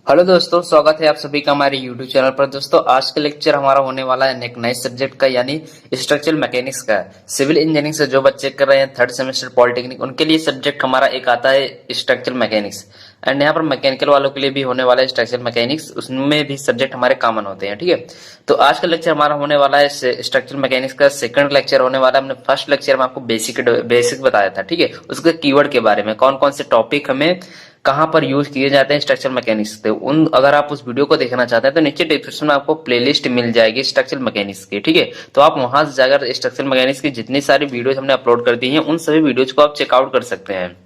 Hello दोस्तों, स्वागत है आप सभी का हमारे यूट्यूब चैनल पर। दोस्तों, आज का लेक्चर हमारा होने वाला है एक नए सब्जेक्ट का, यानी स्ट्रक्चरल मैकेनिक्स का। सिविल इंजीनियरिंग से जो बच्चे कर रहे हैं थर्ड सेमेस्टर पॉलिटेक्निक, उनके लिए सब्जेक्ट हमारा एक आता है स्ट्रक्चरल मैकेनिक्स। एंड यहाँ पर मैकेनिकल वालों के लिए भी होने वाला है स्ट्रक्चरल मैकेनिक्स, उसमें भी सब्जेक्ट हमारे कॉमन होते हैं। ठीक है, तो आज का लेक्चर हमारा होने वाला है स्ट्रक्चरल मैकेनिक्स का सेकंड लेक्चर होने वाला है। हमने फर्स्ट लेक्चर में आपको बेसिक बताया था, ठीक है, उसके कीवर्ड के बारे में, कौन कौन से टॉपिक हमें कहाँ पर यूज किए जाते हैं स्ट्रक्चरल मैकेनिक्स के। उन अगर आप उस वीडियो को देखना चाहते हैं तो नीचे डिस्क्रिप्शन में आपको प्लेलिस्ट मिल जाएगी स्ट्रक्चरल मैकेनिक्स की, ठीक है। तो आप वहां से जाकर स्ट्रक्चरल मैकेनिक्स की जितनी सारी वीडियोस हमने अपलोड कर दी हैं उन सभी वीडियोज को आप चेकआउट कर सकते हैं।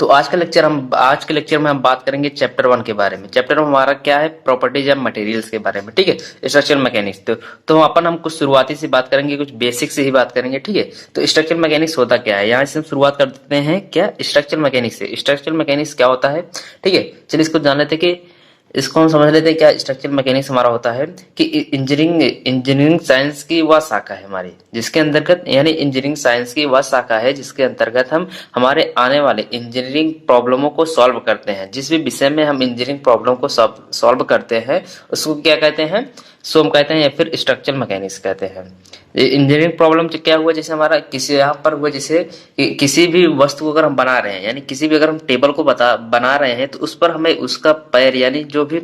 तो आज के लेक्चर में हम बात करेंगे चैप्टर 1 के बारे में। चैप्टर 1 हमारा क्या है, प्रॉपर्टीज ऑफ मटेरियल्स के बारे में, ठीक है, स्ट्रक्चरल मैकेनिक्स। तो हम कुछ शुरुआती से बात करेंगे, कुछ बेसिक से ही बात करेंगे, ठीक है। तो स्ट्रक्चरल मैकेनिक्स होता क्या है, यहाँ से हम शुरुआत कर देते हैं क्या स्ट्रक्चरल मैकेनिक्स से। स्ट्रक्चरल मैकेनिक्स क्या होता है, ठीक है, चलिए इसको जान लेते हैं कि इसको हम समझ लेते हैं क्या स्ट्रक्चरल मैकेनिक्स हमारा होता है। कि इंजीनियरिंग साइंस की वह शाखा है हमारी, जिसके अंतर्गत, यानी इंजीनियरिंग साइंस की वह शाखा है जिसके अंतर्गत हम हमारे आने वाले इंजीनियरिंग प्रॉब्लमों को सॉल्व करते हैं। जिस भी विषय में हम इंजीनियरिंग प्रॉब्लम को सॉल्व करते हैं उसको क्या कहते हैं, सोम कहते हैं, या फिर स्ट्रक्चरल मैकेनिक्स कहते हैं। इंजीनियरिंग प्रॉब्लम क्या हुआ, जैसे हमारा किसी यहाँ पर हुआ, जैसे किसी भी वस्तु को अगर हम बना रहे हैं, यानी किसी भी अगर हम टेबल को बना रहे हैं तो उस पर हमें उसका पैर, यानी जो भी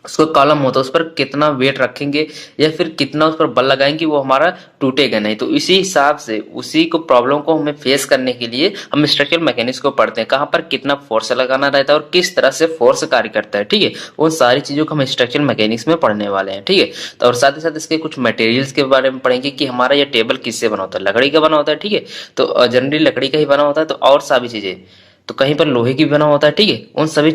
उसको कॉलम होता है उस पर कितना वेट रखेंगे या फिर कितना उस पर बल लगाएंगे वो हमारा टूटेगा नहीं। तो इसी हिसाब से उसी को प्रॉब्लम को हमें फेस करने के लिए हम स्ट्रक्चरल मैकेनिक्स को पढ़ते हैं, कहाँ पर कितना फोर्स लगाना रहता है और किस तरह से फोर्स कार्य करता है, ठीक है। उन सारी चीजों को हम स्ट्रक्चरल मैकेनिक्स में पढ़ने वाले हैं, ठीक है। तो और साथ ही साथ इसके कुछ मटेरियल्स के बारे में पढ़ेंगे कि हमारा ये टेबल किससे बना होता है, लकड़ी का बना होता है, ठीक है। तो जनरली लकड़ी का ही बना होता है, तो और सारी चीजें, तो कहीं पर लोहे की बना होता है, ठीक है। उन सभी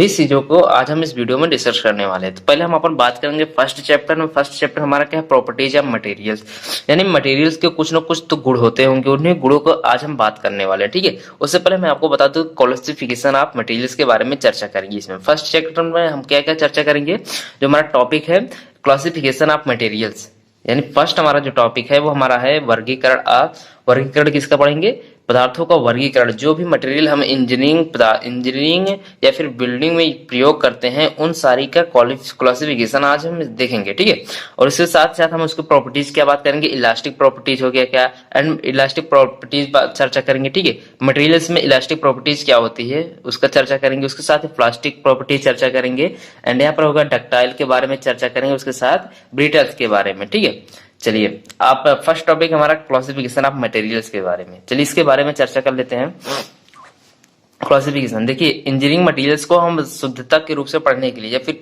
चीजों को आज हम इस वीडियो में डिस्कस करने वाले हैं। तो पहले हम अपन बात करेंगे फर्स्ट चैप्टर में। फर्स्ट चैप्टर हमारा क्या है, प्रॉपर्टीज ऑफ मटेरियल्स, यानी मटेरियल्स के कुछ ना कुछ तो गुण होते होंगे, उन्हीं गुणों को आज हम बात करने वाले हैं, ठीक है। उससे पहले मैं आपको बता दूं क्लासिफिकेशन ऑफ मटेरियल्स के बारे में चर्चा करेंगे। इसमें फर्स्ट चैप्टर में हम क्या क्या चर्चा करेंगे, जो हमारा टॉपिक है क्लासिफिकेशन ऑफ मटेरियल्स, यानी फर्स्ट हमारा जो टॉपिक है वो हमारा है वर्गीकरण। वर्गीकरण किसका पढ़ेंगे, पदार्थों का वर्गीकरण। जो भी मटेरियल हम इंजीनियरिंग या फिर बिल्डिंग में प्रयोग करते हैं उन सारी का क्लासिफिकेशन आज हम देखेंगे, ठीक है। और इसके साथ साथ हम उसकी प्रॉपर्टीज क्या बात करेंगे, इलास्टिक प्रॉपर्टीज हो गया क्या, एंड इलास्टिक प्रॉपर्टीज चर्चा करेंगे, ठीक है। मटेरियल्स में इलास्टिक प्रॉपर्टीज क्या होती है उसका चर्चा करेंगे। उसके साथ प्लास्टिक प्रॉपर्टीज चर्चा करेंगे, एंड यहाँ पर होगा डक्टाइल के बारे में चर्चा करेंगे, उसके साथ ब्रिटल्स के बारे में, ठीक है। चलिए, आप फर्स्ट टॉपिक हमारा क्लासिफिकेशन ऑफ मटेरियल्स के बारे में, चलिए इसके बारे में चर्चा कर लेते हैं। क्लासिफिकेशन देखिए, इंजीनियरिंग मटेरियल्स को हम शुद्धता के रूप से पढ़ने के लिए या फिर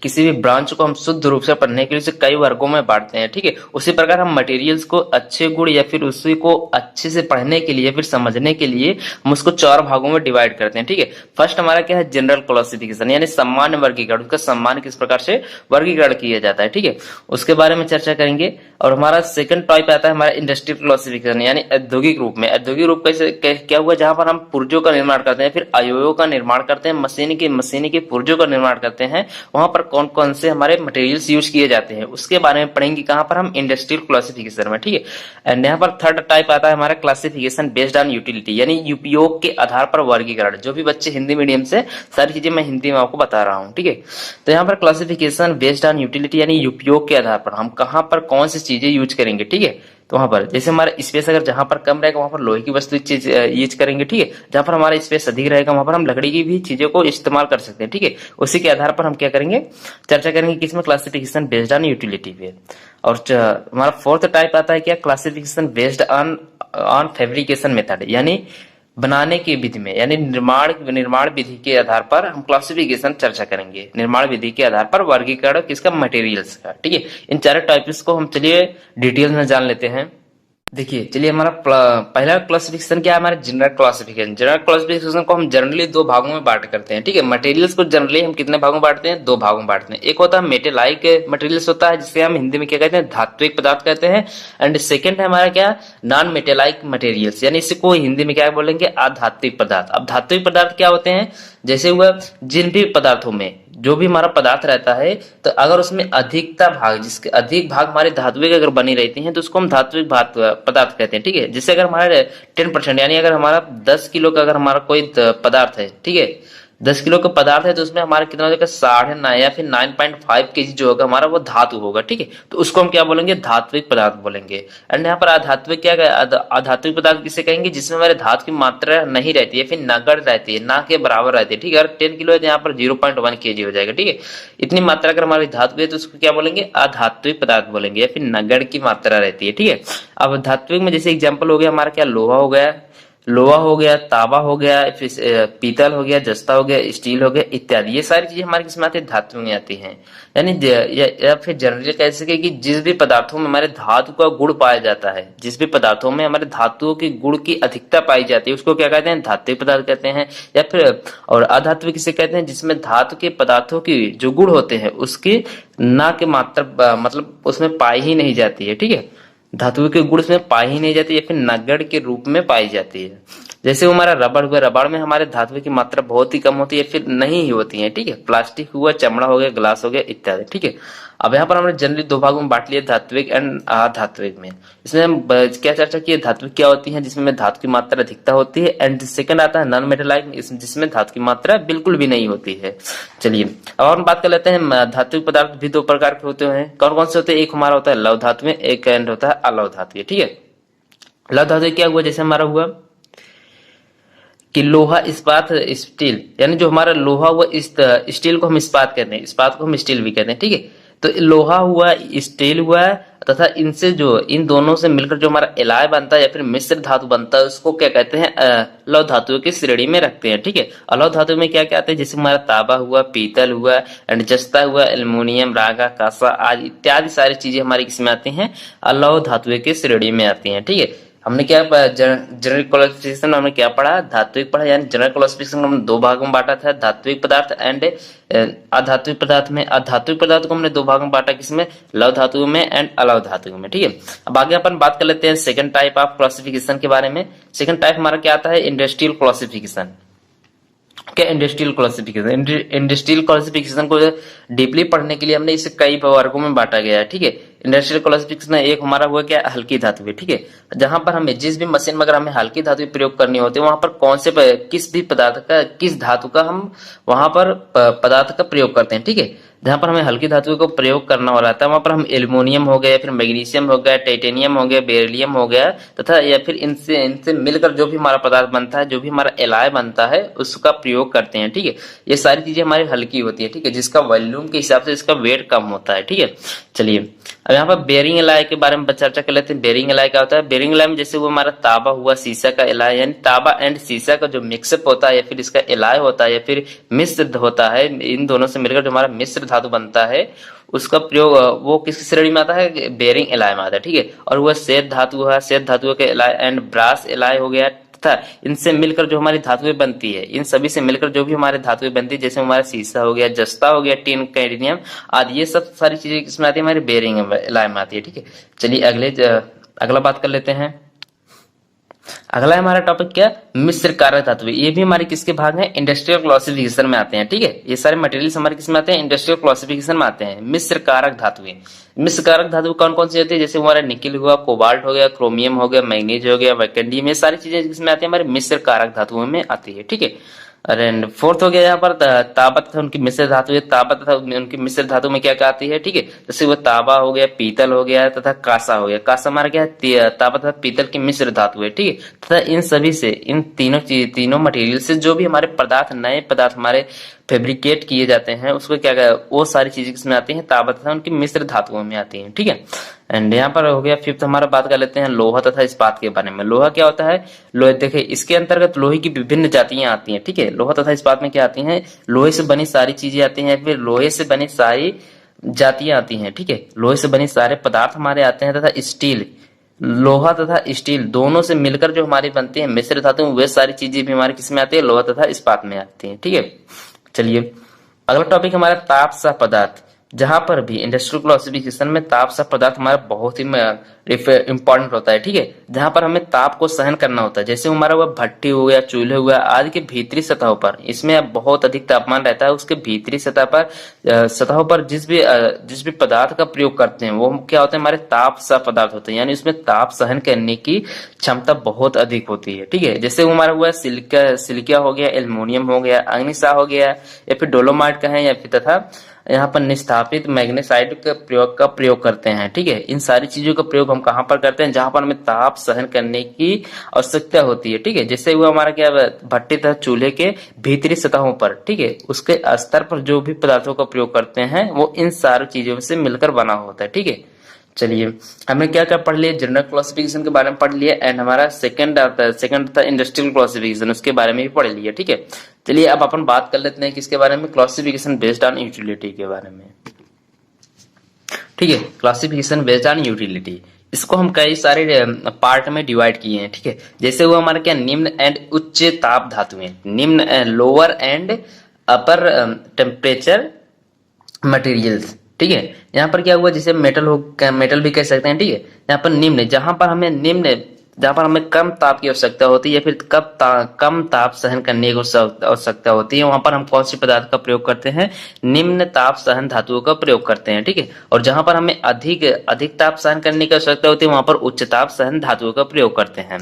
किसी भी ब्रांच को हम शुद्ध रूप से पढ़ने के लिए उसे कई वर्गों में बांटते हैं, ठीक है। उसी प्रकार हम मटेरियल्स को अच्छे गुण या फिर उसी को अच्छे से पढ़ने के लिए, फिर समझने के लिए हम उसको 4 भागों में डिवाइड करते हैं, ठीक है। फर्स्ट हमारा क्या है, जनरल क्लासिफिकेशन, यानी सामान्य वर्गीकरण, उसका सम्मान किस प्रकार से वर्गीकरण किया जाता है, ठीक है, उसके बारे में चर्चा करेंगे। और हमारा सेकंड टाइप आता है हमारा इंडस्ट्रियल क्लासिफिकेशन, यानी औद्योगिक रूप में। औद्योगिक रूप कैसे क्या हुआ, जहां पर हम पुर्जों का निर्माण करते हैं, फिर अवयवों का निर्माण करते हैं, मशीन के पुर्जों का निर्माण करते हैं, वहां पर कौन कौन से हमारे मटेरियल्स यूज किए जाते हैं उसके बारे में पढ़ेंगे, कहां पर हम इंडस्ट्रियल क्लासिफिकेशन में, ठीक है। एंड यहाँ पर थर्ड टाइप आता है हमारा क्लासिफिकेशन बेस्ड ऑन यूटिलिटी, यानी उपयोग के आधार पर वर्गीकरण। जो भी बच्चे हिंदी मीडियम से, सारी चीजें मैं हिंदी में आपको बता रहा हूँ, ठीक है। तो यहाँ पर क्लासिफिकेशन बेस्ड ऑन यूटिलिटी, यानी उपयोग के आधार पर हम कहां पर कौन सी चीजें यूज करेंगे, ठीक है। तो वहां पर जैसे हमारा स्पेस अगर जहां पर कम रहेगा वहां पर लोहे की वस्तु यूज करेंगे, ठीक है। जहां पर हमारा स्पेस अधिक रहेगा वहां पर हम लकड़ी की भी चीजों को इस्तेमाल कर सकते हैं, ठीक है। उसी के आधार पर हम क्या करेंगे, चर्चा करेंगे किसमें, क्लासिफिकेशन बेस्ड ऑन यूटिलिटी पे। और हमारा फोर्थ टाइप आता है क्या, classification based on fabrication method, यानी बनाने की विधि में, यानी निर्माण विधि के आधार पर हम क्लासिफिकेशन चर्चा करेंगे। निर्माण विधि के आधार पर वर्गीकरण किसका, मटेरियल्स का, ठीक है। इन 4 टॉपिक्स को हम चलिए डिटेल में जान लेते हैं। देखिए, चलिए हमारा पहला क्लासिफिकेशन क्या है, हमारा जनरल क्लासिफिकेशन। जनरल क्लासिफिकेशन को हम जनरली 2 भागों में बांट करते हैं, ठीक है। मटेरियल्स को जनरली हम कितने भागों में बांटते हैं, 2 भागों में बांटते हैं। एक होता है मेटेलाइक मटेरियल्स होता है, जिसे हम हिंदी में क्या कहते हैं, धात्विक पदार्थ कहते हैं। एंड सेकंड है हमारा क्या, नॉन मेटेलाइक मटेरियल्स, यानी इसको हिंदी में क्या बोलेंगे, अधात्विक पदार्थ। अब धात्विक पदार्थ क्या होते हैं, जैसे हुआ जिन भी पदार्थों में जो भी हमारा पदार्थ रहता है, तो अगर उसमें अधिकता भाग, जिसके अधिक भाग हमारे धात्विक अगर बनी रहती हैं तो उसको हम धात्विक पदार्थ कहते हैं। ठीक है, जिससे अगर हमारे 10% यानी अगर हमारा 10 किलो का अगर हमारा कोई पदार्थ है, ठीक है, 10 किलो का पदार्थ है, तो उसमें हमारा कितना हो जाएगा, 9.5 या फिर 9.5 केजी जो होगा हमारा वो धातु होगा। ठीक है, तो उसको हम क्या बोलेंगे, धात्विक पदार्थ बोलेंगे। एंड यहाँ पर अधात्विक क्या है, अधात्विक पदार्थ किसे कहेंगे, जिसमें हमारे धातु की मात्रा नहीं रहती है, फिर नगण्य रहती है, ना के बराबर रहती है। ठीक है, अगर 10 किलो है तो यहाँ पर 0.1 केजी हो जाएगा। ठीक है, इतनी मात्रा अगर हमारी धातु है तो उसको क्या बोलेंगे, अधात्विक पदार्थ बोलेंगे, या फिर नगण्य की मात्रा रहती है। ठीक है, अब धात्विक में जैसे एग्जाम्पल हो गया हमारा क्या, लोहा हो गया, तांबा हो गया, फिर पीतल हो गया, जस्ता हो गया, स्टील हो गया इत्यादि। ये सारी चीजें हमारे किसमें आती है, धातु में आती हैं। यानी या फिर जनरली कह सके कि जिस भी पदार्थों में हमारे धातु का गुण पाया जाता है, जिस भी पदार्थों में हमारे धातुओं की गुण की अधिकता पाई जाती है, उसको क्या कहते हैं, धात्विक पदार्थ कहते हैं। या फिर और अधात्विक किसे कहते हैं, जिसमें धातु के पदार्थों की जो गुण होते हैं उसकी ना के मात्रा मतलब उसमें पाई ही नहीं जाती है। ठीक है, धातु के गुण में पाई ही नहीं जाती या फिर नगण्य के रूप में पाई जाती है। जैसे हमारा रबड़ हुआ, रबड़ में हमारे धातु की मात्रा बहुत ही कम होती है, फिर नहीं ही होती है। ठीक है, प्लास्टिक हुआ, चमड़ा हो गया, ग्लास हो गया इत्यादि। ठीक है, अब यहाँ पर हमने जनरली दो भागों में बांट लिया, धात्विक एंड अधात्विक में। इसमें हम क्या चर्चा की, धात्विक क्या होती है, जिसमें धातु की मात्रा अधिकता होती है, एंड सेकंड आता है नॉन मेटालाइक, जिसमें धातु की मात्रा बिल्कुल भी नहीं होती है। चलिए अब हम बात कर लेते हैं, धात्विक पदार्थ भी दो प्रकार के होते हैं। कौन कौन से होते हैं, एक हमारा होता है लौह धातु में, एक एंड होता है अलौह धातु। ठीक है, लौह धातु क्या हुआ, जैसे हमारा हुआ कि लोहा, इस्पात, स्टील, यानी जो हमारा लोहा हुआ, इस स्टील को हम इस्पात कहते हैं, इस्पात को हम स्टील भी कहते हैं। ठीक है, तो लोहा हुआ, स्टील हुआ, तथा इनसे जो इन दोनों से मिलकर जो हमारा एलाय बनता है या फिर मिश्र धातु बनता है, उसको क्या कहते हैं, लौह धातुओं की श्रेणी में रखते हैं। ठीक है, अलौह धातु में क्या क्या आते हैं, जैसे हमारा तांबा हुआ, पीतल हुआ, एंड जस्ता हुआ, एल्युमिनियम, रागा, कांसा आदि इत्यादि सारी चीजें हमारी किसमें आती हैं, अलौह धातुओं की श्रेणी में आती हैं। ठीक है, हमने क्या जनरल क्लासिफिकेशन हमने क्या पढ़ा, धात्विक पढ़ा, यानी जनरल क्लासिफिकेशन हमने दो भागों में बांटा था, धात्विक पदार्थ एंड अधात्विक पदार्थ में। अधात्विक पदार्थ को हमने दो भागों में बांटा, किसमें, लौह धातु में एंड अलौह धातु में। ठीक है, अब आगे अपन बात कर लेते हैं सेकंड टाइप ऑफ क्लासिफिकेशन के बारे में। सेकंड टाइप हमारा क्या आता है, इंडस्ट्रियल क्लासिफिकेशन। क्या इंडस्ट्रियल क्लासिफिकेशन, इंडस्ट्रियल क्लासिफिकेशन को डीपली पढ़ने के लिए हमने इसे कई वर्गों में बांटा गया है। ठीक है, इंडस्ट्रियल क्लासिफिकेशन एक हमारा हुआ क्या, हल्की धातु है। ठीक है, जहां पर हमें जिस भी मशीन में अगर हमें हल्की धातु प्रयोग करनी होती है, वहां पर कौन से किस भी पदार्थ का, किस धातु का हम वहां पर पदार्थ का प्रयोग करते हैं। ठीक है, जहां पर हमें हल्की धातु को प्रयोग करना हो रहा था, वहां पर हम एल्युमिनियम हो गया, फिर मैग्नीशियम हो गया, टाइटेनियम हो गया, बेरिलियम हो गया, तथा या फिर इनसे मिलकर जो भी हमारा पदार्थ बनता है, जो भी हमारा एलाय बनता है, उसका प्रयोग करते हैं। ठीक है, ये सारी चीजें हमारी हल्की होती है। ठीक है, जिसका वॉल्यूम के हिसाब से इसका वेट कम होता है। ठीक है, चलिए अब यहाँ पर बेरिंग एलाय के बारे में चर्चा कर लेते हैं। बेरिंग एलाय क्या होता है, बेरिंग एलाय में जैसे वो हमारा तांबा हुआ, सीसा का एलाय, यानी तांबा एंड सीसा का जो मिक्सअप होता है, या फिर इसका एलाय होता है, या फिर मिश्र होता है, इन दोनों से मिलकर जो हमारा मिश्र धातु बनता है, उसका प्रयोग वो किस श्रेणी में आता है, बेरिंग एलाय में आता है। ठीक है, और वह श्वेत धातु है, श्वेत धातु के एलाय एंड ब्रास एलाय हो गया, तथा इनसे मिलकर जो हमारी धातुएं बनती है, इन सभी से मिलकर जो भी हमारी धातुएं बनती है, जैसे हमारा शीशा हो गया, जस्ता हो गया, टिन, कैडमियम आदि, ये सब सारी चीजें किसमें आती है, हमारी बेरिंग एलाय में आती है। ठीक है, चलिए अगला बात कर लेते हैं। अगला हमारा टॉपिक क्या, मिश्र कारक धातु। ये भी हमारे किसके भाग हैं, इंडस्ट्रियल क्लासिफिकेशन में आते हैं। ठीक है, ये सारे मटेरियल्स हमारे किसमें आते हैं, इंडस्ट्रियल क्लासिफिकेशन में आते हैं। मिश्र कारक धातुएं, मिश्र कारक धातु कौन कौन सी होती है, जैसे हमारा निकिल हुआ, कोबाल्ट हो गया, क्रोमियम हो गया, मैग्नीज हो गया, वैकेंडियम, ये सारी चीजें किसमें आती है, हमारे मिश्र कारक धातुओं में आती है। ठीक है, एंड फोर्थ हो गया यहाँ पर तांबा तथा उनकी मिश्र धातु है। तांबा तथा उनकी मिश्र धातु में क्या क्या आती है, ठीक है, जैसे वो तांबा हो गया, पीतल हो गया, तथा कांसा हो गया। कांसा हमारा क्या है, तांबा तथा पीतल की मिश्र धातु है। ठीक है, तथा इन सभी से, इन तीनों मटेरियल से जो भी हमारे पदार्थ, नए पदार्थ हमारे फेब्रिकेट किए जाते हैं, उसको क्या वो सारी चीजें किसमें आती हैं, तांबा तथा उनकी मिश्र धातुओं में आती हैं। ठीक है, एंड यहाँ पर हो गया फिफ्थ, हमारा बात कर लेते हैं लोहा तथा इस्पात के बारे में। लोहा क्या होता है, लोहे, देखिए इसके अंतर्गत लोहे की विभिन्न जातियां आती हैं। ठीक है, लोहा तथा इस्पात में क्या आती हैं, लोहे से बनी सारी चीजें आती हैं, फिर लोहे से बनी सारी जातियां आती हैं। ठीक है, लोहे से बनी सारे पदार्थ हमारे आते हैं, तथा स्टील, लोहा तथा स्टील दोनों से मिलकर जो हमारी बनती है मिश्र धातु, वे सारी चीजें भी हमारे किसमें आती है, लोहा तथा इस्पात में आती है। ठीक है, चलिए अगला टॉपिक हमारा ताप सह पदार्थ। जहां पर भी इंडस्ट्रियल क्लासिफिकेशन में ताप सा पदार्थ हमारा बहुत ही इंपॉर्टेंट होता है, ठीक है। जहां पर हमें ताप को सहन करना होता है, जैसे हमारा वह भट्टी हो गया, चूल्हे हुआ आदि के भीतरी सतहों पर, इसमें बहुत अधिक तापमान रहता है। उसके भीतरी सतहों पर जिस भी पदार्थ का प्रयोग करते हैं वो क्या होते हैं, हमारे ताप सा पदार्थ होते हैं, यानी उसमें ताप सहन करने की क्षमता बहुत अधिक होती है, ठीक है। जैसे हमारा हुआ सिलिका हो गया, एल्युमिनियम हो गया, अग्निसा हो गया, या फिर डोलोमाइट का है, या फिर तथा यहाँ पर निस्थापित मैग्नेसाइट का प्रयोग करते हैं, ठीक है। इन सारी चीजों का प्रयोग हम कहाँ पर करते हैं, जहां पर हमें ताप सहन करने की आवश्यकता होती है, ठीक है। जैसे हुआ हमारा क्या भट्टी तथा चूल्हे के भीतरी सतहों पर, ठीक है, उसके स्तर पर जो भी पदार्थों का प्रयोग करते हैं वो इन सारी चीजों से मिलकर बना होता है, ठीक है। चलिए, हमने क्या क्या पढ़ लिया, जनरल क्लासिफिकेशन के बारे में पढ़ लिया, एंड हमारा सेकंड था इंडस्ट्रियल क्लासिफिकेशन, उसके बारे में भी पढ़ लिया, ठीक है। चलिए अब अपन बात कर लेते हैं किसके बारे में, क्लासिफिकेशन बेस्ड ऑन यूटिलिटी के बारे में, ठीक है। क्लासिफिकेशन बेस्ड ऑन यूटिलिटी, इसको हम कई सारे पार्ट में डिवाइड किए हैं, ठीक है। जैसे वो हमारा क्या निम्न एंड उच्च ताप धातुएं, निम्न lower and upper temperature materials, ठीक है। यहाँ पर क्या हुआ, जैसे मेटल भी कह सकते हैं, ठीक है। यहाँ पर निम्न, जहां पर हमें कम ताप की आवश्यकता होती है या फिर कम ताप सहन करने की आवश्यकता होती है, वहां पर हम कौन सी पदार्थ का प्रयोग करते हैं, निम्न ताप सहन धातुओं का प्रयोग करते हैं, ठीक है। और जहां पर हमें अधिक ताप सहन करने की आवश्यकता होती है, वहां पर उच्च ताप सहन धातुओं का प्रयोग करते हैं।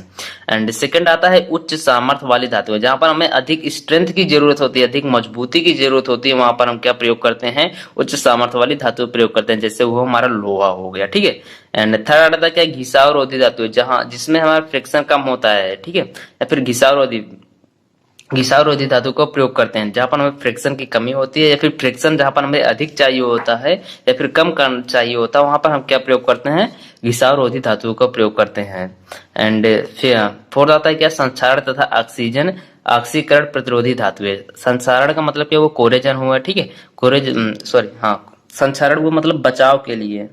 एंड सेकंड आता है उच्च सामर्थ्य वाली धातुएं, जहां पर हमें अधिक स्ट्रेंथ की जरूरत होती है, अधिक मजबूती की जरूरत होती है, वहां पर हम क्या प्रयोग करते हैं, उच्च सामर्थ्य वाली धातु प्रयोग करते हैं, जैसे वो हमारा लोहा हो गया, ठीक है। एंड थर्ड आता है क्या, घिसावरोधी धातु, जिसमें हमारा फ्रिक्शन कम होता है, ठीक है, या फिर घिसावरोधी धातु का प्रयोग करते हैं जहां पर हमें फ्रिक्शन की कमी होती है, या फिर फ्रिक्शन जहां पर हमें अधिक चाहिए होता है या फिर कम चाहिए होता है, वहां पर हम क्या प्रयोग करते हैं, घिसावरोधी धातुओं का प्रयोग करते हैं। एंड फिर फोर्थ आता है क्या, संक्षारण तथा ऑक्सीकरण प्रतिरोधी धातुएं। संक्षारण का मतलब क्या, वो कोरेजन हुआ, ठीक है, संक्षारण वो मतलब बचाव के लिए,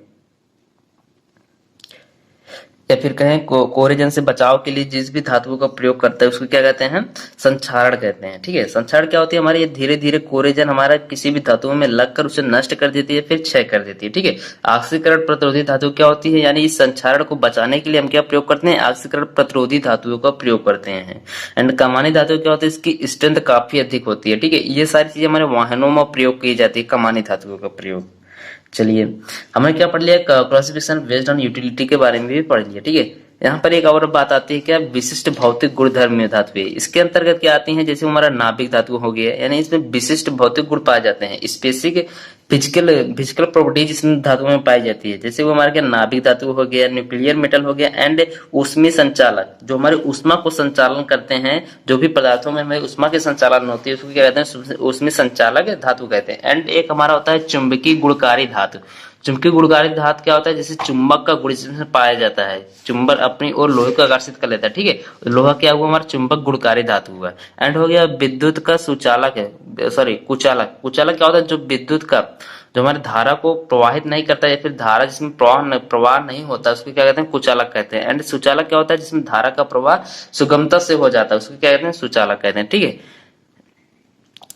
या फिर कहें कोरेजन से बचाव के लिए जिस भी धातुओं का प्रयोग करता है उसको क्या कहते हैं, संक्षारण कहते हैं, ठीक है। संक्षारण क्या होती है, हमारी ये धीरे धीरे कोरेजन हमारा किसी भी धातु में लगकर उसे नष्ट कर देती है, फिर क्षय कर देती है, ठीक है। ऑक्सीकरण प्रतिरोधी धातु क्या होती है, यानी इस संक्षारण को बचाने के लिए हम क्या प्रयोग करते हैं, ऑक्सीकरण प्रतिरोधी धातुओं का प्रयोग करते हैं। एंड कमानी धातु क्या होती है, इसकी स्ट्रेंथ काफी अधिक होती है, ठीक है। ये सारी चीजें हमारे वाहनों में प्रयोग की जाती है, कमानी धातुओं का प्रयोग। चलिए, हमने क्या पढ़ लिया, क्लासिफिकेशन बेस्ड ऑन यूटिलिटी के बारे में भी पढ़ लिया, ठीक है। यहाँ पर एक और बात आती है क्या, विशिष्ट भौतिक गुणधर्म धातुएं। इसके अंतर्गत क्या आती हैं, जैसे हमारा नाभिक धातु हो गया, यानी इसमें विशिष्ट भौतिक गुण पाए जाते हैं, स्पेसिफिक फिजिकल प्रॉपर्टीज इसमें धातु में पाई जाती है। जैसे वो हमारे क्या, नाभिक धातु हो गया, न्यूक्लियर मेटल हो गया, एंड ऊष्मी संचालक, जो हमारे ऊष्मा को संचालन करते हैं, जो भी पदार्थों में हमें ऊष्मा के संचालन होती है उसको क्या कहते हैं, ऊष्मी संचालक धातु कहते हैं। एंड एक हमारा होता है चुंबकीय गुणकारी धातु। चुंबकीय गुणकारी धातु क्या होता है, जैसे चुंबक का गुण जिसमें पाया जाता है, चुंबक अपनी ओर लोहे को आकर्षित कर लेता है, ठीक है। लोहा क्या हुआ, हमारा चुंबक गुणकारी धातु हुआ। एंड हो गया विद्युत का सुचालक है, कुचालक क्या होता है, जो विद्युत का, जो हमारी धारा को प्रवाहित नहीं करता या फिर धारा जिसमें प्रवाह नहीं होता, उसको क्या कहते हैं, कुचालक कहते हैं। एंड सुचालक क्या होता है, जिसमें धारा का प्रवाह सुगमता से हो जाता है, उसको क्या कहते हैं, सुचालक कहते हैं, ठीक है।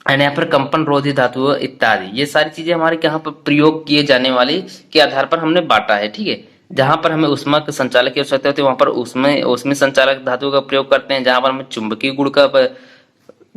एंड यहाँ पर कंपन रोधी धातु इत्यादि, ये सारी चीजें हमारे यहाँ पर प्रयोग किए जाने वाली के आधार पर हमने बांटा है, ठीक है। जहां पर हमें ऊष्मा के संचालक की आवश्यकता होती है वहां पर उसमें संचालक धातु का प्रयोग करते हैं। जहां पर हमें चुंबकीय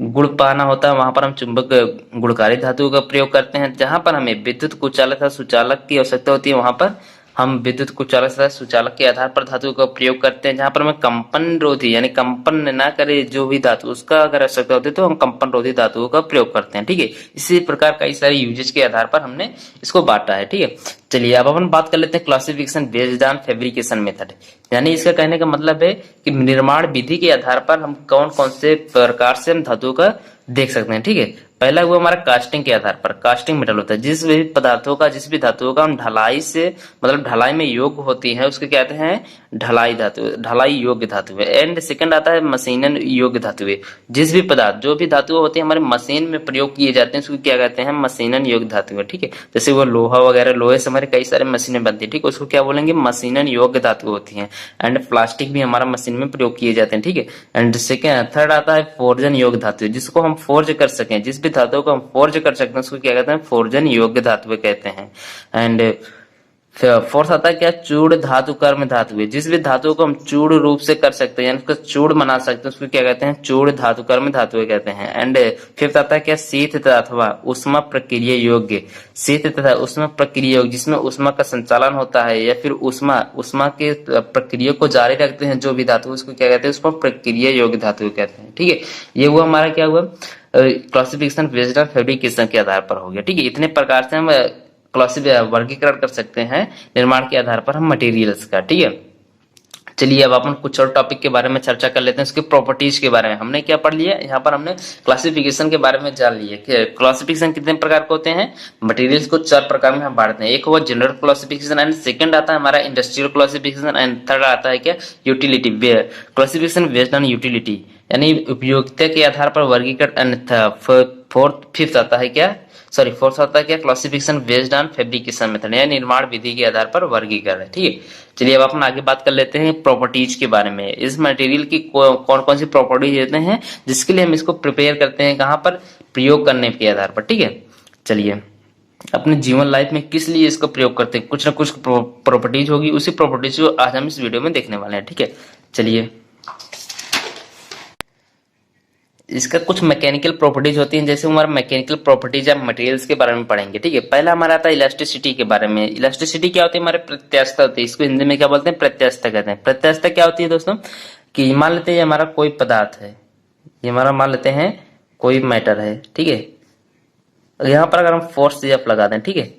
गुण पाना होता है वहां पर हम चुंबक गुणकारी धातु का प्रयोग करते हैं। जहां पर हमें विद्युत कुचालक या सुचालक की आवश्यकता होती है वहां पर हम विद्युत कुचालक तथा सुचालक के आधार पर धातु का प्रयोग करते हैं। जहां पर हमें कंपन रोधी यानी कंपन ना करे जो भी धातु, उसका अगर आवश्यकता होती है तो हम कंपन रोधी धातुओं का प्रयोग करते हैं, ठीक है। इसी प्रकार कई सारे यूजेज के आधार पर हमने इसको बांटा है, ठीक है। चलिए अब अपन बात कर लेते हैं classification based on fabrication method, यानी इसका कहने का मतलब है कि निर्माण विधि के आधार पर हम कौन कौन से प्रकार से हम धातु का देख सकते हैं, ठीक है। पहला हुआ हमारा कास्टिंग के आधार पर, कास्टिंग मेटल होता है जिस भी पदार्थों का, जिस भी धातुओं का हम ढलाई से मतलब ढलाई में योग्य होती है उसके कहते हैं ढलाई धातु, ढलाई योग्य धातु है। एंड सेकंड आता है मशीनन योग्य धातु है, जिस भी पदार्थ जो भी धातु होती है हमारे मशीन में प्रयोग किए जाते हैं उसको क्या कहते हैं, मशीनन योग्य धातु है, ठीक है। जैसे वो लोहा वगैरह, लोहे से हमारे कई सारे मशीनें बनती है, ठीक है, उसको क्या बोलेंगे, मशीनन योग्य धातु होती है। एंड प्लास्टिक भी हमारा मशीन में प्रयोग किए जाते हैं, ठीक है। एंड सेकंड थर्ड आता है फोर्जन योग्य धातु, जिसको हम फोर्ज कर सकें, जिस भी धातु को हम फोर्ज कर सकते हैं उसको क्या कहते हैं, फोर्जन योग्य धातुएं कहते हैं। एंड फोर्थ आता है क्या, चूड़ धातु कर्म धातु, जिस भी धातु को हम चूड़ रूप से कर सकते हैं यानी उसका चूड़ बना सकते हैं उसको क्या कहते हैं, चूड़ धातु कर्म धातु कहते हैं। एंड फिफ्थ आता है क्या, शीत तथा अथवा उष्मा प्रक्रिया योग्य, शीत तथा उष्मा प्रक्रिया योग्य, जिसमें उष्मा का संचालन होता है या फिर उष्मा के प्रक्रिया को जारी रखते हैं जो भी धातु, उसको क्या कहते हैं, उसको प्रक्रिया योग्य धातु कहते हैं। ठीक है, ये हुआ हमारा क्या हुआ, क्लासिफिकेशन बेस्ड ऑन फैब्रिकेशन के आधार पर हो गया। ठीक है, इतने प्रकार से हम वर्गीकरण कर सकते हैं निर्माण के आधार पर हम मटेरियल्स का। ठीक है, चलिए अब अपन कुछ और टॉपिक के बारे में चर्चा कर लेते हैं, उसके प्रॉपर्टीज के बारे में। हमने क्या पढ़ लिया यहाँ पर, हमने क्लासिफिकेशन के बारे में जान लिया कि क्लासिफिकेशन कितने प्रकार के होते हैं, मटेरियल्स को 4 प्रकार में हम बांटते हैं। एक हुआ जनरल क्लासिफिकेशन, एंड सेकंड आता है हमारा इंडस्ट्रियल क्लासिफिकेशन, एंड थर्ड आता है क्या, utility classification based on utility, यानी उपयोगिता के आधार पर वर्गीकरण। फिफ्थ आता है क्या, फोर्थ आता है क्या, classification based on fabrication method, यानी निर्माण विधि के आधार पर वर्गीकरण। ठीक है, चलिए अब अपन आगे बात कर लेते हैं प्रॉपर्टीज के बारे में। इस मटेरियल की कौन कौन सी प्रॉपर्टीज देते हैं जिसके लिए हम इसको प्रिपेयर करते हैं, कहाँ पर, प्रयोग करने के आधार पर। ठीक है, चलिए अपने जीवन लाइफ में किस लिए इसको प्रयोग करते हैं, कुछ ना कुछ प्रॉपर्टीज होगी, उसी प्रॉपर्टीज को आज हम इस वीडियो में देखने वाले हैं। ठीक है, चलिए इसका कुछ मैकेनिकल प्रॉपर्टीज होती हैं, जैसे हमारा मैकेनिकल प्रॉपर्टीज या मटेरियल्स के बारे में पढ़ेंगे। ठीक है, पहला हमारा आता है इलास्टिसिटी के बारे में। इलास्टिसिटी क्या होती है, हमारे प्रत्यास्थता होती है, इसको हिंदी में क्या बोलते हैं, प्रत्यास्थता कहते हैं। प्रत्यास्थता क्या होती है दोस्तों, कि मान लेते हैं हमारा कोई पदार्थ है, ये हमारा मान लेते हैं कोई मैटर है। ठीक है, यहाँ पर अगर हम फोर्स एफ लगा दें, ठीक है,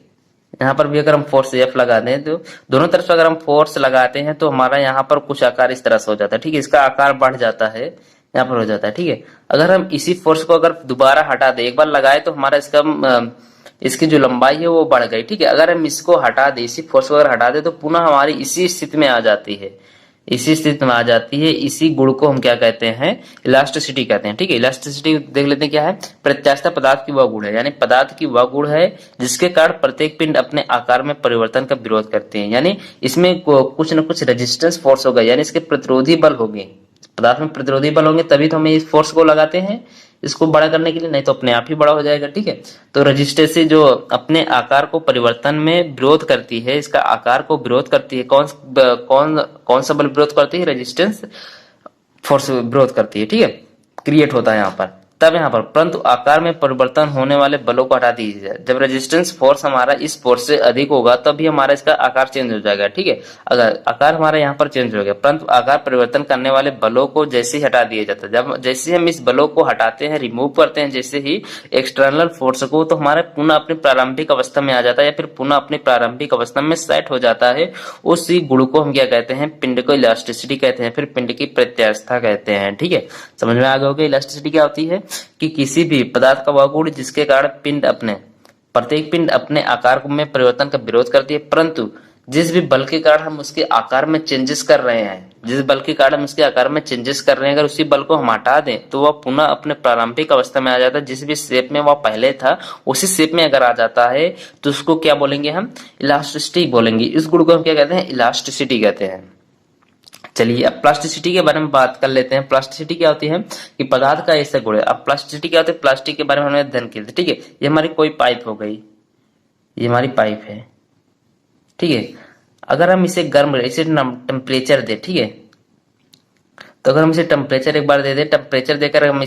यहाँ पर भी अगर हम फोर्स एफ लगा दें तो दोनों तरफ से अगर हम फोर्स लगाते हैं तो हमारा यहाँ पर कुछ आकार इस तरह से हो जाता है। ठीक है, इसका आकार बढ़ जाता है, यहाँ पर हो जाता है। ठीक है, अगर हम इसी फोर्स को अगर दोबारा हटा दें, एक बार लगाए तो हमारा इसकी जो लंबाई है वो बढ़ गई। ठीक है, अगर हम इसको हटा दें, इसी फोर्स को अगर हटा दें तो पुनः हमारी इसी स्थिति में आ जाती है, इसी स्थिति में आ जाती है। इसी गुण को हम क्या कहते हैं, इलास्टिसिटी कहते हैं। ठीक है, इलास्टिसिटी देख लेते हैं क्या है, प्रत्यास्थता पदार्थ की वह गुण है, यानी पदार्थ की वह गुण है जिसके कारण प्रत्येक पिंड अपने आकार में परिवर्तन का विरोध करते हैं, यानी इसमें कुछ न कुछ रेजिस्टेंस फोर्स होगा, यानी इसके प्रतिरोधी बल होंगे, पदार्थ में प्रतिरोधी बल होंगे, तभी तो हम इस फोर्स को लगाते हैं इसको बड़ा करने के लिए, नहीं तो अपने आप ही बड़ा हो जाएगा। ठीक है, तो रेजिस्टेंस जो अपने आकार को परिवर्तन में विरोध करती है, इसका आकार को विरोध करती है, कौन सा बल विरोध करती है, रेजिस्टेंस फोर्स विरोध करती है। ठीक है, क्रिएट होता है यहाँ पर, तब यहाँ पर परंतु आकार में परिवर्तन होने वाले बलों को हटा दीजिए। जब रेजिस्टेंस फोर्स हमारा इस फोर्स से अधिक होगा तभी हमारा इसका आकार चेंज हो जाएगा। ठीक है, अगर आकार हमारा यहाँ पर चेंज हो गया, परंतु आकार परिवर्तन करने वाले बलों को जैसे ही हटा दिया जाता है, जब जैसे हम इस बलों को हटाते हैं, रिमूव करते हैं जैसे ही एक्सटर्नल फोर्स को, तो हमारा पुनः अपनी प्रारंभिक अवस्था में आ जाता है, या फिर पुनः अपनी प्रारंभिक अवस्था में सेट हो जाता है। उसी गुण को हम क्या कहते हैं, पिंड को इलास्टिसिटी कहते हैं, फिर पिंड की प्रत्यास्थता कहते हैं। ठीक है, समझ में आ गया होगा इलास्टिसिटी क्या होती है, कि किसी भी पदार्थ का वह गुण जिसके कारण प्रत्येक पिंड अपने आकार में परिवर्तन का विरोध करती है, परंतु जिस भी बल के कारण हम उसके आकार में चेंजेस कर रहे हैं, जिस बल के कारण हम उसके आकार में चेंजेस कर रहे हैं, अगर उसी बल को हम हटा दें तो वह पुनः अपने प्रारंभिक अवस्था में आ जाता है। जिस भी शेप में वह पहले था उसी शेप में अगर आ जाता है तो उसको क्या बोलेंगे, हम इलास्टिसिटी बोलेंगे। इस गुण को हम क्या कहते हैं, इलास्टिसिटी कहते हैं। चलिए अब प्लास्टिसिटी के बारे में बात कर लेते हैं। प्लास्टिसिटी क्या होती है, कि पदार्थ का ऐसा गुण है। अब प्लास्टिसिटी क्या होती है, प्लास्टिक के बारे में हमने अध्ययन किया था। ठीक है, ये हमारी कोई पाइप हो गई, ये हमारी पाइप है। ठीक है, अगर हम इसे गर्म इसे टेम्परेचर दे, ठीक है, तो अगर हम इसे टेम्परेचर एक बार दे दें, टेम्परेचर देकर हम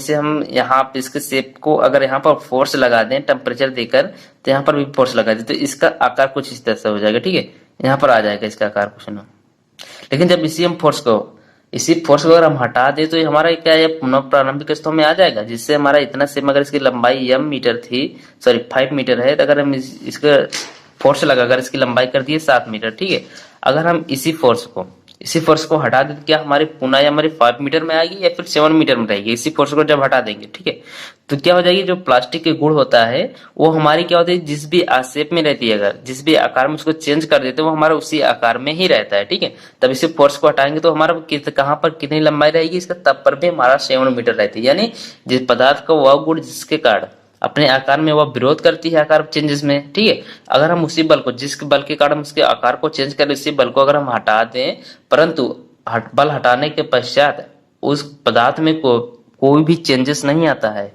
यहाँ पे इसके शेप को अगर यहाँ पर फोर्स लगा दें टेम्परेचर देकर, तो यहाँ पर भी फोर्स लगा दें तो इसका आकार कुछ इस तरह से हो जाएगा। ठीक है, यहाँ पर आ जाएगा इसका आकार कुछ ना। लेकिन जब इसी फोर्स को अगर हम हटा दे तो हमारा क्या है, पुनः प्रारंभिक अवस्था में आ जाएगा, जिससे हमारा इतना सेम, अगर इसकी लंबाई m मीटर थी, 5 मीटर है, तो अगर हम इसका फोर्स लगाकर इसकी लंबाई कर दिए 7 मीटर। ठीक है, अगर हम इसी फोर्स को हटा दें तो क्या हमारी पुनः हमारी 5 मीटर में आएगी या फिर 7 मीटर में रहेगी, इसी फोर्स को जब हटा देंगे। ठीक है, तो क्या हो जाएगी, जो प्लास्टिक के गुण होता है वो हमारी क्या होती है, जिस भी शेप में रहती है, अगर जिस भी आकार में उसको चेंज कर देते हैं वो हमारा उसी आकार में ही रहता है। ठीक है, तब इसी फोर्स को हटाएंगे तो हमारा कहाँ पर कितनी लंबाई रहेगी इसका, तब पर भी हमारा 7 मीटर रहती है। यानी जिस पदार्थ का वह गुण जिसके कारण अपने आकार में वह विरोध करती है आकार चेंजेस में। ठीक है, अगर हम उसी बल को, जिस बल के कारण उसके आकार को चेंज करें, उसी बल को अगर हम हटा दें, परंतु बल हटाने के पश्चात उस पदार्थ में कोई भी चेंजेस नहीं आता है,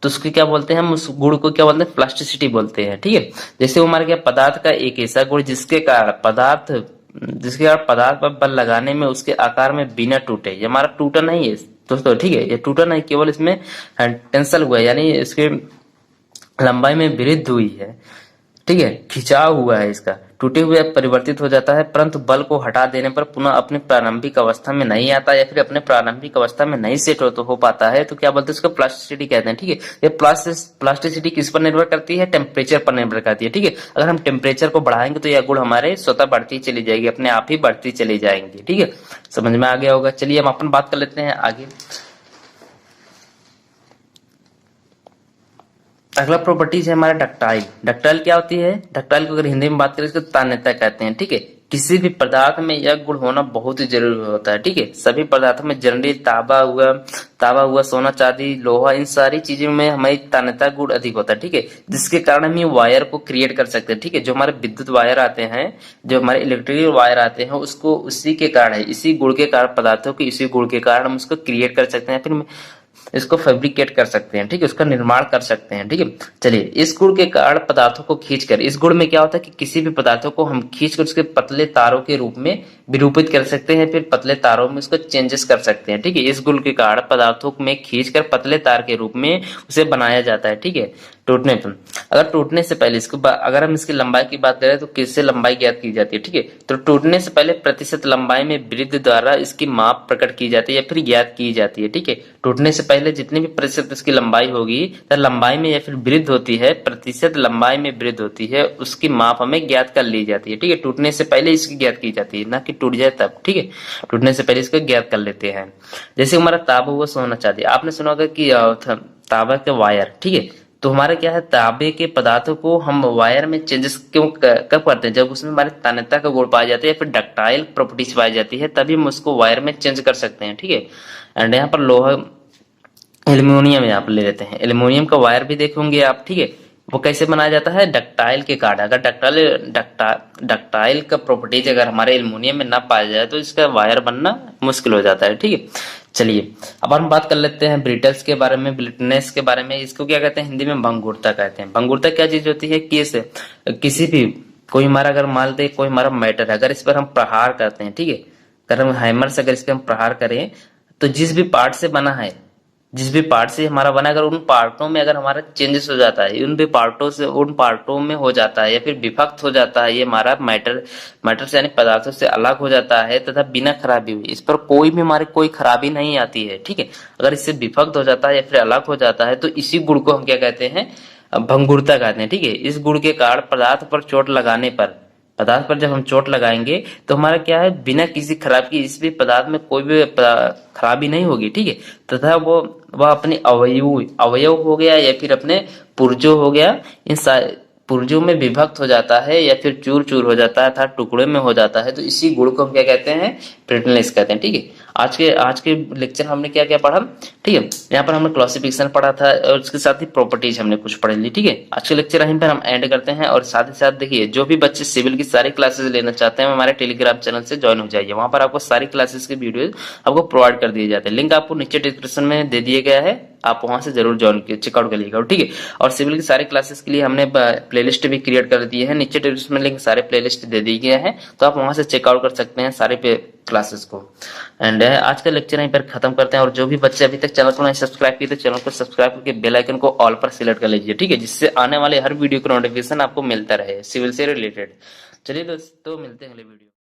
तो उसको क्या बोलते हैं, हम उस गुण को क्या बोलते हैं, प्लास्टिसिटी बोलते हैं। ठीक है, जैसे वो हमारे क्या पदार्थ का एक ऐसा गुण जिसके कारण पदार्थ पर बल लगाने में उसके आकार में बिना टूटे, ये हमारा टूटा नहीं है दोस्तों। ठीक है, ये टूटा नहीं, केवल इसमें टेंसल हुआ है, यानी इसके लंबाई में वृद्धि हुई है। ठीक है, खिंचाव हुआ है इसका, टूटे हुए परिवर्तित हो जाता है, परंतु बल को हटा देने पर पुनः अपने प्रारंभिक अवस्था में नहीं आता, या फिर अपने प्रारंभिक अवस्था में नहीं सेट हो पाता है, तो क्या बोलते हैं, उसको प्लास्टिसिटी कहते हैं। ठीक है, ये प्लास्टिसिटी किस पर निर्भर करती है, टेम्परेचर पर निर्भर करती है। ठीक है, अगर हम टेम्परेचर को बढ़ाएंगे तो यह गुण हमारे स्वतः बढ़ती चली जाएगी, अपने आप ही बढ़ती चली जाएंगी। ठीक है, समझ में आ गया होगा। चलिए हम अपन बात कर लेते हैं आगे। अगला प्रॉपर्टीज है हमारा डक्टाइल। डक्टाइल क्या होती है, डक्टाइल को अगर हिंदी में बात करें इसको तान्यता कहते हैं। ठीक है, किसी भी पदार्थ में यह गुण होना बहुत ही जरूरी होता है। ठीक है, सभी पदार्थों में जनरली तांबा हुआ, सोना चांदी लोहा, इन सारी चीजों में हमारी तान्यता गुण अधिक होता है। ठीक है, जिसके कारण हम ये वायर को क्रिएट कर सकते हैं। ठीक है, जो हमारे विद्युत वायर आते हैं, जो हमारे इलेक्ट्रिकल वायर आते हैं, उसको उसी के कारण है, इसी गुण के कारण, पदार्थों के इसी गुण के कारण हम उसको क्रिएट कर सकते हैं, फिर इसको फैब्रिकेट कर सकते हैं। ठीक है, उसका निर्माण कर सकते हैं। ठीक है, चलिए इस गुण के कारण पदार्थों को खींचकर, इस गुण में क्या होता है कि किसी भी पदार्थों को हम खींचकर उसके पतले तारों के रूप में विरूपित कर सकते हैं, फिर पतले तारों में उसको चेंजेस कर सकते हैं। ठीक है, इस गुण के कारण पदार्थों में खींचकर पतले तार के रूप में उसे बनाया जाता है। ठीक है, टूटने पर, अगर टूटने से पहले अगर हम इसकी लंबाई की बात करें तो किससे लंबाई ज्ञात की जाती है। ठीक है, तो टूटने से पहले प्रतिशत लंबाई में वृद्धि द्वारा इसकी माप प्रकट की जाती है या फिर ज्ञात की जाती है। ठीक है, टूटने से पहले जितनी भी प्रतिशत इसकी लंबाई होगी, तो लंबाई में या फिर वृद्धि होती है, प्रतिशत लंबाई में वृद्धि होती है, उसकी माप हमें ज्ञात कर ली जाती है। ठीक है, टूटने से पहले इसकी ज्ञात की जाती है, ना कि टूट जाए तब। ठीक है, टूटने से पहले इसको ज्ञात कर लेते हैं। जैसे हमारा तांबा हुआ, सोना चांदी, आपने सुना होगा कि तांबा के वायर। ठीक है, तो हमारा क्या है, तांबे के पदार्थों को हम वायर में चेंजेस क्यों कब करते हैं, जब उसमें हमारे तान्यता का गुण पाया जाता है या फिर डक्टाइल प्रॉपर्टीज पाई जाती है, तभी हम उसको वायर में चेंज कर सकते हैं। ठीक है, एंड यहाँ पर लोहा, एल्यूमिनियम यहाँ पर ले लेते हैं, एल्यूमिनियम का वायर भी देखेंगे आप। ठीक है, वो कैसे बनाया जाता है, डक्टाइल के कारण। अगर डक्टाइल का प्रॉपर्टीज अगर हमारे एल्यूमिनियम में ना पाया जाए तो इसका वायर बनना मुश्किल हो जाता है। ठीक है, चलिए अब हम बात कर लेते हैं ब्रिटल्स के बारे में, ब्रिटनेस के बारे में। इसको क्या कहते हैं, हिंदी में भंगुरता कहते हैं। भंगुरता क्या चीज होती है कि इसे किसी भी कोई हमारा, अगर मान दे कोई हमारा मैटर है, अगर इस पर हम प्रहार करते हैं, ठीक है, अगर हम हैमर से अगर इस पर हम प्रहार करें, तो जिस भी पार्ट से बना है, जिस भी पार्ट से हमारा बना, अगर उन पार्टों में अगर हमारा चेंजेस हो जाता है, उन पार्टों में हो जाता है या फिर विभक्त हो जाता है, ये हमारा मैटर से यानी पदार्थों से अलग हो जाता है तथा बिना खराबी हुई, इस पर कोई भी हमारी कोई खराबी नहीं आती है। ठीक है, अगर इससे विभक्त हो जाता है या फिर अलग हो जाता है, तो इसी गुण को हम क्या कहते हैं, भंगुरता कहते हैं। ठीक है, इस गुण के कारण पदार्थ पर जब हम चोट लगाएंगे तो हमारा क्या है, बिना किसी खराब की इस भी पदार्थ में कोई भी खराबी नहीं होगी। ठीक है, तथा वह अपने अवयव हो गया या फिर अपने पुर्जों हो गया, इन पुर्जों में विभक्त हो जाता है या फिर चूर चूर हो जाता है था, टुकड़े में हो जाता है, तो इसी गुण को हम क्या कहते हैं, ब्रिटलनेस कहते हैं। ठीक है, आज के लेक्चर हमने क्या क्या पढ़ा, ठीक है, यहाँ पर हमने क्लासिफिकेशन पढ़ा था और उसके साथ ही प्रॉपर्टीज हमने कुछ पढ़ ली। ठीक है, आज के लेक्चर यहीं पर हम एंड करते हैं। और साथ ही साथ देखिए, जो भी बच्चे सिविल की सारी क्लासेस लेना चाहते हैं, हमारे टेलीग्राम चैनल से ज्वाइन हो जाइए, वहां पर आपको सारी क्लासेस के वीडियो आपको प्रोवाइड कर दिए जाते हैं। लिंक आपको नीचे डिस्क्रिप्शन में दे दिया गया है, आप वहां से जरूर ज्वाइन चेकआउट कर लीजिएगा। ठीक है, और सिविल की सारी क्लासेस के लिए हमने प्लेलिस्ट भी क्रिएट कर दी है, नीचे डिस्क्रिप्शन में लिंक सारे प्लेलिस्ट दे दिए गए हैं, तो आप वहां से चेकआउट कर सकते हैं सारे क्लासेस को। एंड आज का लेक्चर यहीं पर खत्म करते हैं। और जो भी बच्चे अभी तक चैनल को नहीं सब्सक्राइब किए, तो चैनल को सब्सक्राइब करके बेल आइकन को ऑल पर सिलेक्ट कर लीजिए। ठीक है, जिससे आने वाले हर वीडियो का नोटिफिकेशन आपको मिलता रहे सिविल से रिलेटेड। चलिए दोस्तों, मिलते हैं अगले वीडियो।